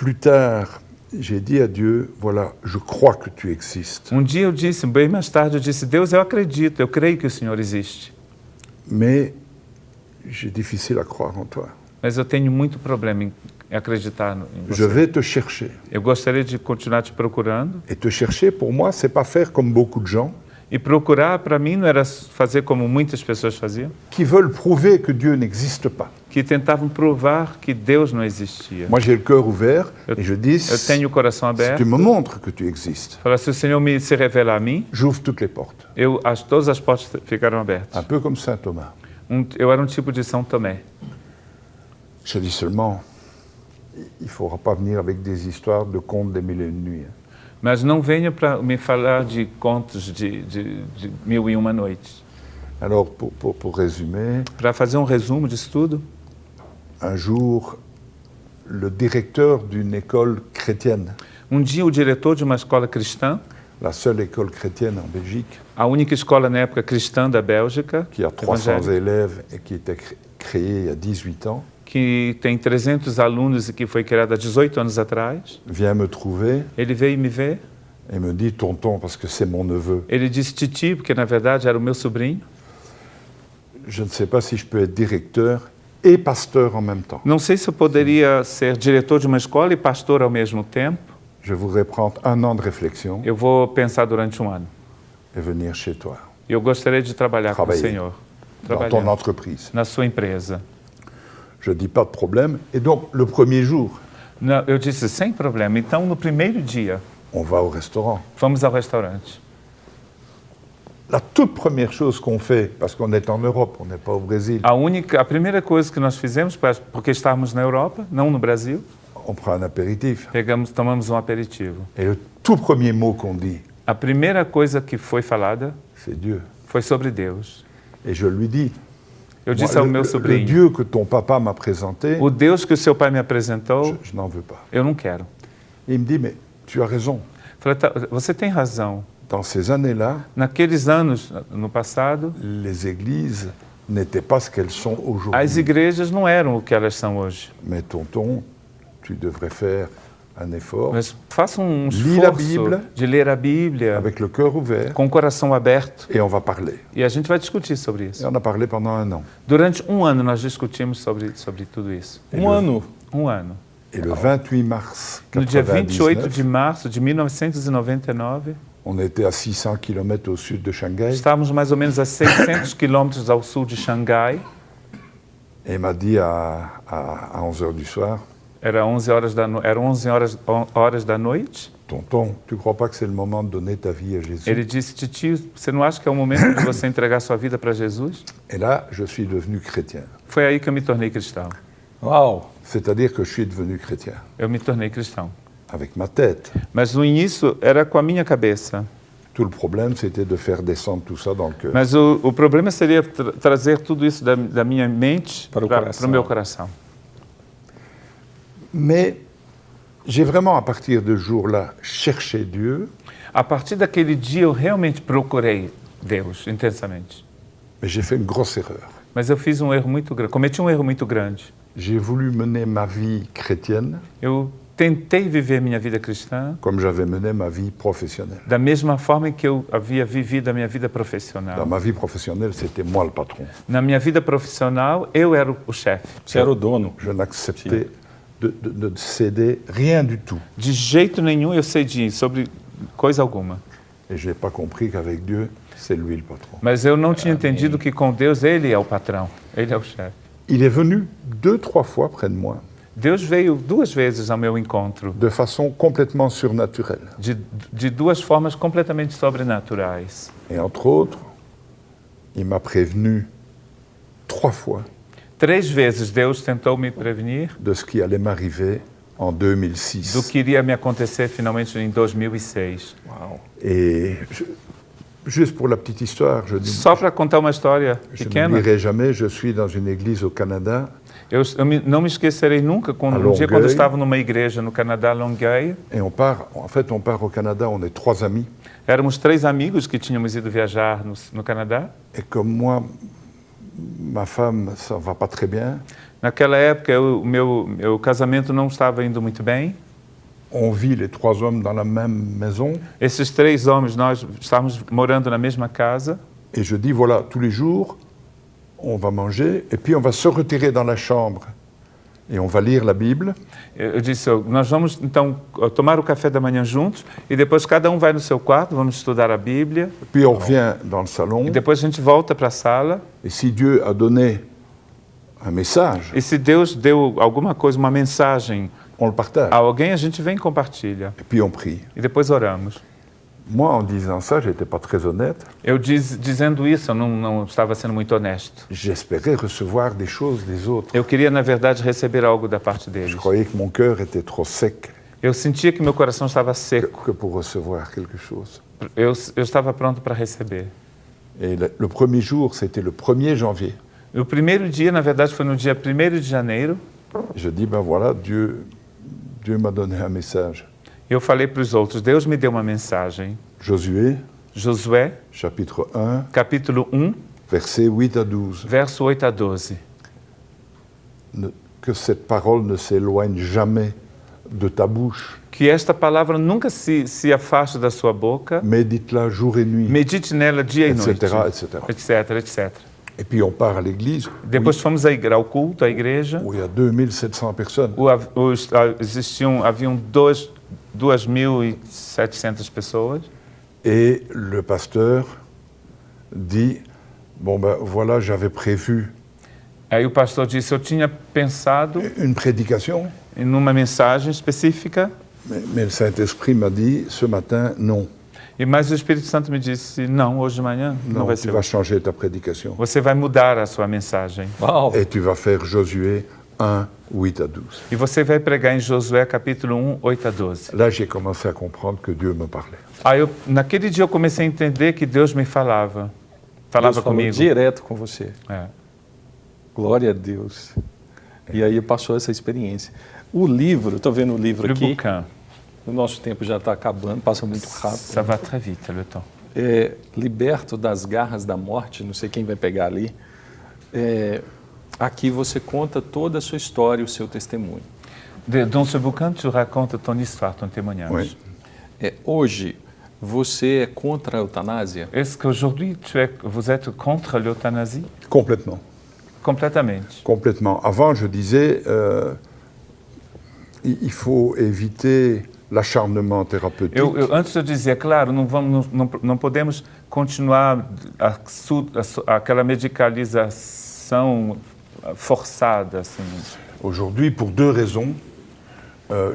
plus tard, j'ai dit à Dieu, voilà, je crois que tu existes. Dia eu disse, bem mais tarde, eu disse, Deus, eu acredito, eu creio que o Senhor existe. Mais j'ai difficile à croire en toi. Mas eu tenho muito problema em acreditar em Je você. vais te chercher. Eu gostaria de continuar te procurando. Et te chercher, pour moi, c'est pas faire comme beaucoup de gens E procurar, para mim, não era fazer como muitas pessoas faziam, qui veulent prouver que Dieu n'existe pas. que tentavam provar que Deus não existia. Moi, j'ai le cœur ouvert et je dis, Eu tenho o coração si aberto. tu me montres que tu existes, Falar, se o Senhor se revela a mim, j'ouvre toutes les portes. todas as portas ficaram abertas. Un peu comme Saint Thomas. Eu era tipo de São Tomé. Je dis seulement, il ne faudra pas venir avec des histoires de contes des mille et une nuits. Mas não venha para me falar de contos de Mil e Uma Noites. Alors, pour résumer, Para fazer resumo disso tudo, un jour, le directeur d'une école chrétienne, dia o diretor de uma escola cristã, la seule école chrétienne en Belgique, a única escola na época cristã da Bélgica, qui a 300 evangélica, élèves et qui était créée il y a 18 ans, que tem 300 alunos e que foi criada há 18 anos atrás, vient me trouver ele veio me ver. et me dit, tonton, parce que c'est mon neveu, Ele disse titi, porque na verdade era o meu sobrinho. je ne sais pas si je peux être directeur et pasteur en même temps. Não sei se eu poderia ser diretor de uma escola e pastor ao mesmo tempo. Je voudrais prendre un an de réflexion Eu vou pensar durante ano. et venir chez toi, Eu gostaria de trabalhar com o Trabalhar. Senhor, dans ton trabalhar entreprise. na sua empresa. Je dis pas de problème. Et donc, le premier jour, Não, eu disse, sem problema. Então, no primeiro dia, on va au restaurant. fomos ao restaurante. La toute première chose qu'on fait, parce qu'on est en Europe, on n'est pas au Brésil, A primeira coisa que nós fizemos, porque estávamos na Europa, não no Brasil, on prend un apéritif. tomamos aperitivo. Et le tout premier mot qu'on dit, A primeira coisa que foi falada c'est Dieu. foi sobre Deus. Et je lui dis, Eu disse moi, ao meu le sobrinho, Dieu que ton papa m'a présenté, o Deus que o seu pai me apresentou, je n'en veux pas. eu não quero. Et il me dit, mais tu as raison. Falei, tá, você tem razão. Dans ces années-là, Naqueles anos, no passado, les églises n'étaient pas ce qu'elles sont as aujourd'hui. igrejas não eram o que elas são hoje. Mais tonton, tu devrais faire un effort Mas faça Lis la esforço Bible. de ler a Bíblia avec le cœur ouvert com o coração aberto et on va parler. e a gente vai discutir sobre Et isso. on a parlé pendant un an. Durante ano nós discutimos sobre tudo isso. Ano? Ano. Et le 28 mars No dia 28 de 1999, março de 1999, on était à 600 km au sud de Shanghai estávamos mais ou menos a 600 quilômetros ao sul de Xangai. et il m'a dit à 11h du soir, Eram 11 horas da noite. tonton, tu ne crois pas que c'est le moment de donner ta vie à Jésus? Ele disse, titio, você não acha que é o momento de você entregar sua vida para Jesus? Et là, je suis devenu chrétien. Foi aí que eu me tornei cristão. Uau! C'est-à-dire que je suis devenu chrétien Eu me tornei cristão. avec ma tête. Mas no início era com a minha cabeça. Tout le problème, c'était de faire descendre tout ça dans le cœur. Mas o problema seria trazer tudo isso da minha mente Para o para coração. o meu coração. Mais j'ai vraiment, à partir de ce jour-là, cherché Dieu, A partir daquele dia eu realmente procurei Deus intensamente. mais j'ai fait une grosse erreur. Mas eu fiz erro muito grande, cometi erro muito grande. J'ai voulu mener ma vie chrétienne Eu tentei viver minha vida cristã comme j'avais mené ma vie professionnelle. da mesma forma que eu havia vivido a minha vida Dans profissional. ma vie professionnelle, c'était moi le patron. Na minha vida profissional, eu era o chefe. Você era o dono. Je n'acceptais de céder rien du tout. De jeito nenhum eu cedi sobre coisa alguma. Et je n'ai pas compris qu'avec Dieu, c'est lui le patron. Mas eu não tinha entendido que com Deus ele é o patrão, ele é o chefe. Il est venu 2-3 fois près de moi, Deus veio 2 vezes ao meu encontro, de façon complètement surnaturelle. de 2 formas completamente sobrenaturais. Et entre autres, il m'a prévenu 3 fois 3 vezes Deus tentou me prevenir de ce qui allait m'arriver en do 2006. que iria me acontecer finalmente em 2006. Uau! Et juste pour la petite histoire, Só para contar uma história je pequena, n'oublierai jamais, je suis dans une église au Canada, não me esquecerei nunca quando, A um dia quando eu Longueuil. estava numa igreja no Canadá, Longueuil. et on part au Canada, on est 3 amis, Éramos 3 amigos que tínhamos ido viajar no Canadá. et comme moi, ma femme, ça va pas très bien, Naquela época, o meu casamento não estava indo muito bem. on vit les 3 hommes dans la même maison. Esses 3 homens, nós estávamos morando na mesma casa. Et je dis, voilà, tous les jours, on va manger, et puis on va se retirer dans la chambre, et on va lire la Bible. Eu disse, nós vamos então tomar o café da manhã juntos e depois cada um vai no seu quarto, vamos estudar a Bíblia. Puis on revient dans le salon, E depois a gente volta para a sala. et si Dieu a donné un message, E se Deus deu alguma coisa, uma mensagem on le partage, a alguém, a gente vem e compartilha. et puis on prie. E depois oramos. Moi, en disant ça, je n'étais pas très honnête. Eu dizendo isso, eu não estava sendo muito honesto. J'espérais recevoir des choses des autres. Eu queria, na verdade, receber algo da parte Je deles. croyais que mon cœur était trop sec Eu sentia que meu coração estava seco. que pour recevoir quelque chose. Eu estava pronto para receber. Et le premier jour, c'était le 1er janvier. E o primeiro dia, na verdade, foi no dia 1º de janeiro. Je dis, ben voilà, Dieu m'a donné un message. Eu falei para os outros, Deus me deu uma mensagem. Josué, Josué, chapitre 1, capítulo 1, versets 8 à 12. verso 8 a 12. Que cette parole ne s'éloigne jamais de ta bouche. Que esta palavra nunca se afaste da sua boca. Médite-la jour et nuit, Medite nela dia e noite. etc., etc. Etc. Et puis on part à l'église Depois fomos ao culto, à igreja. où il y a 2700 personnes. Haviam 2.700 pessoas. Et le pasteur dit, bon ben voilà, j'avais prévu Aí o pastor disse, eu tinha pensado une prédication, em uma mensagem específica, mais le Saint-Esprit m'a dit, ce matin, non. mas o Espírito Santo me disse, não, hoje de manhã não Non, vai tu ser. vas changer ta prédication. Você vai mudar a sua mensagem. Uau! Et tu vas faire Josué 1, 8 à 12. E você vai pregar em Josué capítulo 1, 8 a 12. Là, j'ai commencé à comprendre que Dieu me parlait. Naquele dia eu comecei a entender que Deus me falava. Deus Falava falou comigo. direto com você. É. Glória a Deus. E aí passou essa experiência. O livro, estou vendo o livro Le aqui. bouquin, O nosso tempo já está acabando, passa muito ça rápido. va très vite le temps. Liberto das garras da morte, não sei quem vai pegar ali. Aqui você conta toda a sua história, o seu testemunho. Dans ce bouquin, tu racontes ton histoire, ton témoignage. Oui. Hoje, você é contra a eutanásia? Est-ce qu'aujourd'hui, vous êtes contre l'euthanasie? Complètement. Complètement. Complètement. Avant, je disais, il faut éviter l'acharnement thérapeutique. Antes eu dizia, claro, não podemos continuar aquela medicalização forçada. Assim. Aujourd'hui, pour 2 raisons,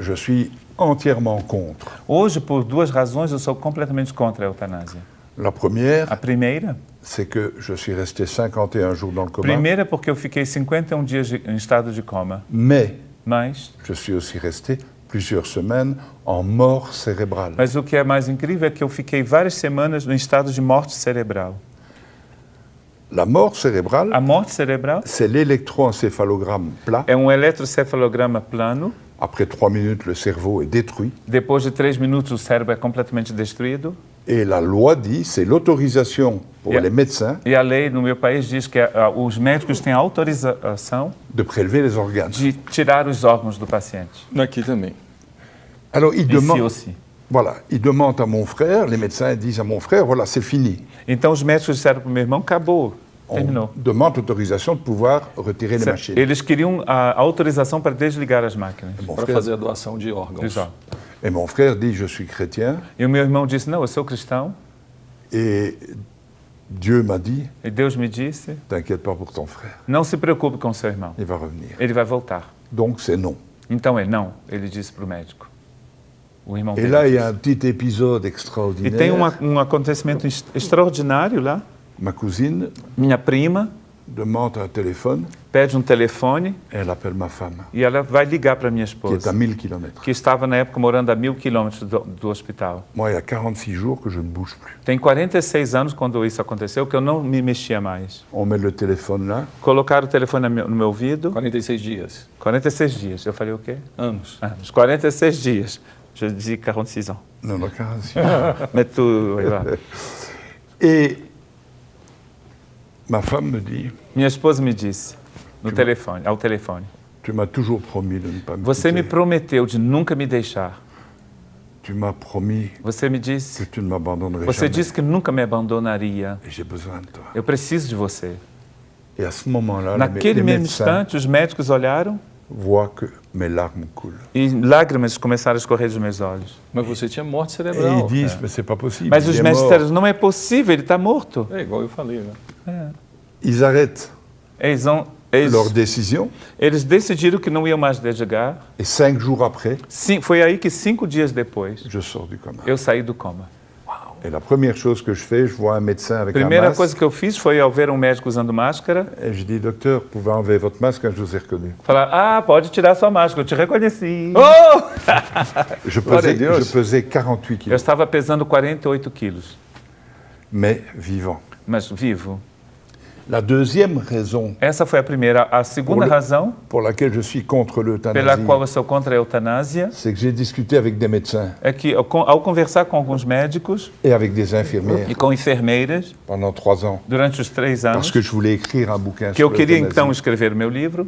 je suis entièrement contre. Hoje, por 2 razões, eu sou completamente contra a eutanásia. La première, A primeira, c'est que je suis resté 51 jours dans le coma, primeira porque eu fiquei 51 dias em estado de coma, mais mas je suis aussi resté plusieurs semaines en mort cérébrale. o que é mais incrível é que eu fiquei várias semanas no estado de morte cerebral. La mort cérébrale, A morte cerebral c'est l'électroencéphalogramme plat. é um eletrocefalograma plano. Après 3 minutes, le cerveau est détruit. Depois de 3 minutos, o cérebro é completamente destruído. Et la loi dit, c'est l'autorisation pour Yeah. les médecins E a lei no meu país diz que os médicos têm autorização de prélever les organes. de tirar os órgãos do paciente. Aqui também. Alors, il Ici demande, aussi. voilà, il demande à mon frère, les médecins disent à mon frère, voilà, c'est fini. Então os médicos disseram para o meu irmão, acabou, terminou. On demande l'autorisation de pouvoir retirer les machines. Eles queriam a autorização para desligar as máquinas. Mon Para frère- fazer a doação de órgãos. Exato. et mon frère dit, je suis chrétien, E o meu irmão disse, não, eu sou cristão. et Dieu m'a dit, E Deus me disse, t'inquiète pas pour ton frère, não se preocupe com seu irmão, il va revenir. ele vai voltar. Donc c'est non. Então não, ele disse para o médico. O irmão Et dele là, il y disse. a un petit épisode E extraordinaire. tem acontecimento extraordinário lá. Ma cousine Minha prima demande un téléphone, pede um telefone elle appelle ma femme, e ela vai ligar para minha qui est à esposa, 1000 km. que estava na época morando a 1000 quilômetros do hospital. Moi, il y a 46 jours que je ne bouge plus. Tem 46 anos quando isso aconteceu que eu não me mexia mais. On met le téléphone là, Colocaram o telefone no meu ouvido, 46 dias. 46 dias. Eu falei o quê? Anos. Uns 46 dias. Je dis 46 ans. non, non, 46. Mais tu, oui, va. Et ma femme me dit, Minha esposa me disse ao telefone, tu m'as toujours promis de ne pas me você me quitter. prometeu de nunca me deixar. Tu m'as promis Você me que disse, tu ne m'abandonnerais você jamais. disse que nunca me abandonaria. Et j'ai besoin de toi. Eu preciso de você. Et à ce moment-là, Naquele les mesmo médecins instante, os médicos olharam voient que mes larmes coulent. e lágrimas começaram a escorrer dos meus olhos. Mas você tinha morte Et cerebral. ils disent, mais c'est pas possible. Mas il os est médicos mort. disseram, não é possível, ele está morto. É igual eu falei, né? Ils arrêtent leur décision Eles decidiram que não iam mais dedicar. et 5 jours après, Sim, foi aí que 5 dias depois, je sors du coma. eu saí do coma. Et la première chose que je fais, je vois un médecin A avec un primeira masque coisa que eu fiz foi, ao ver um médico usando máscara, et je dis, docteur, vous pouvez enlever votre masque, hein, je vous ai reconnu. falar, pode tirar sua máscara, eu te reconheci. Je Glória a pesais, Deus. je pesais 48 Eu kilos, estava pesando 48 quilos, mais vivant. mas vivo. La deuxième raison Essa foi a primeira. A segunda Olha- razão pour laquelle je suis contre pela l'euthanasie, qual eu sou contra a eutanásia c'est que j'ai discuté avec des médecins é que, ao conversar com alguns médicos et avec des infirmières e com enfermeiras, pendant 3 ans, durante os 3 parce anos, que je voulais écrire un bouquin que eu sur queria l'euthanasie. então escrever o meu livro,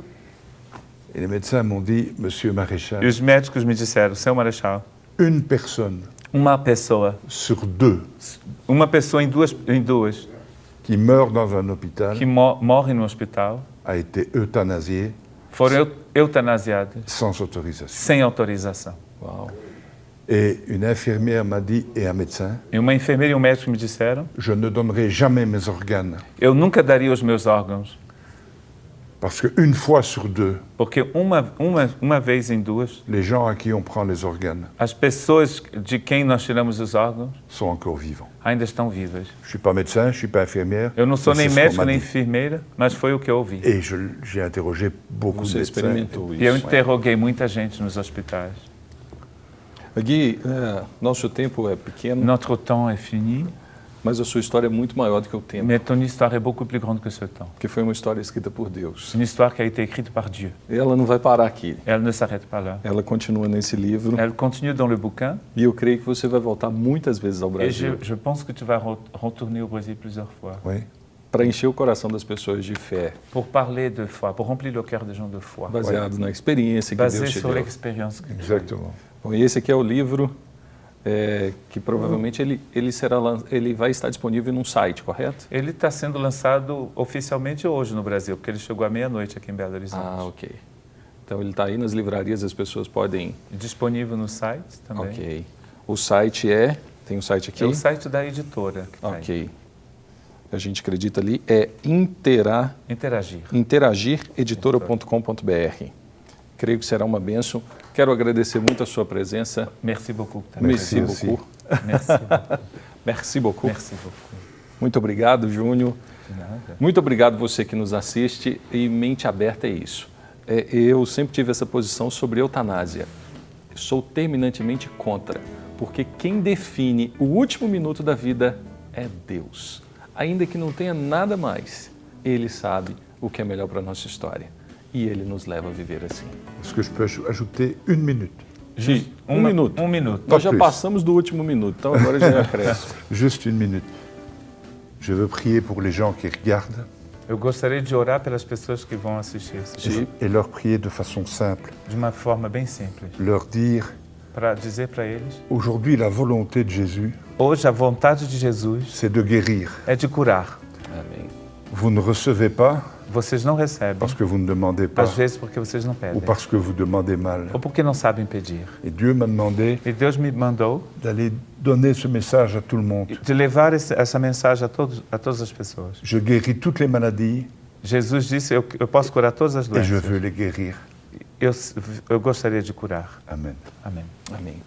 Et les médecins m'ont dit, monsieur Maréchal, e os médicos me disseram, seu Marechal, une personne uma pessoa sur 2 em duas qui meurt dans un hôpital que morrem no hospital a été euthanasiée foram eutanasiadas sans autorisation. sem autorização. Uau. Et une infirmière m'a dit, et un médecin, E uma enfermeira e um médico me disseram, je ne donnerai jamais mes organes, eu nunca daria os meus órgãos, parce qu'une fois sur 2, porque uma vez em duas, les gens à qui on prend les organes as pessoas de quem nós tiramos os órgãos sont encore vivants. ainda estão vivas. Je ne suis pas médecin, je ne suis pas infirmière. Eu não sou mais nem c'est ce qu'on médico m'a nem dit. enfermeira, mas foi o que eu ouvi. Et j'ai interrogé beaucoup de Você médecins. experimentou E eu isso. interroguei muita gente nos hospitais. Gui, nosso tempo é pequeno, Notre temps est fini, mas a sua história é muito maior do que o tempo, mais ton histoire est beaucoup plus grande que ce temps. porque foi uma história escrita por Deus. Une histoire qui a été écrite par Dieu. E ela não vai parar aqui. Elle ne s'arrête pas là. Ela continua nesse livro Elle continue dans le bouquin e eu creio que você vai voltar muitas vezes ao et Brasil je pense que tu vas retourner au Brésil plusieurs fois Oui. para encher o coração das pessoas de fé, pour parler de foi, pour remplir le cœur des gens de foi, baseado na experiência que basé Deus te sur deu. l'expérience que tu as. Exactement. Bom, e esse aqui é o livro que provavelmente ele vai estar disponível num site, correto? Ele está sendo lançado oficialmente hoje no Brasil, porque ele chegou à meia-noite aqui em Belo Horizonte. Ah, ok. Então ele está aí nas livrarias, as pessoas podem... Disponível no site também. Ok. O site tem um site aqui? É o site da editora que tá aí. Ok. A gente acredita ali, é Interagir. interagireditora.com.br. Creio que será uma bênção. Quero agradecer muito a sua presença. Merci beaucoup. Merci Merci beaucoup. Merci beaucoup. Merci beaucoup. Merci beaucoup. Muito obrigado, Júnior. De nada. Muito obrigado você que nos assiste e mente aberta é isso. Eu sempre tive essa posição sobre eutanásia. Sou terminantemente contra, porque quem define o último minuto da vida é Deus. Ainda que não tenha nada mais, Ele sabe o que é melhor para a nossa história. E Ele nos leva a viver assim. Est-ce que je peux ajouter 1 minute? Gi, um minuto. Um minuto. Nós já plus. passamos do último minuto, então agora já é acréscimo. Juste 1 minute. Je veux prier pour les gens qui regardent Eu gostaria de orar pelas pessoas que vão assistir esse vídeo Gi, et leur prier de façon simple. de uma forma bem simples, Leur dire, para dizer para eles: aujourd'hui la volonté de Jésus, hoje a vontade de Jesus c'est de guérir. é de curar. amém. Vous ne recevez pas Vocês não recebem, parce que vous ne demandez pas às vezes porque vocês não ou pedem, parce que vous demandez mal. ou porque não sabem pedir. Et Dieu m'a demandé E Deus me mandou d'aller donner ce message à tout le monde. de levar essa mensagem a todas as pessoas. Je guéris toutes les maladies Jesus disse: eu posso curar todas as et je doenças. veux les guérir. Eu gostaria de curar. Amen. Amém. Amém.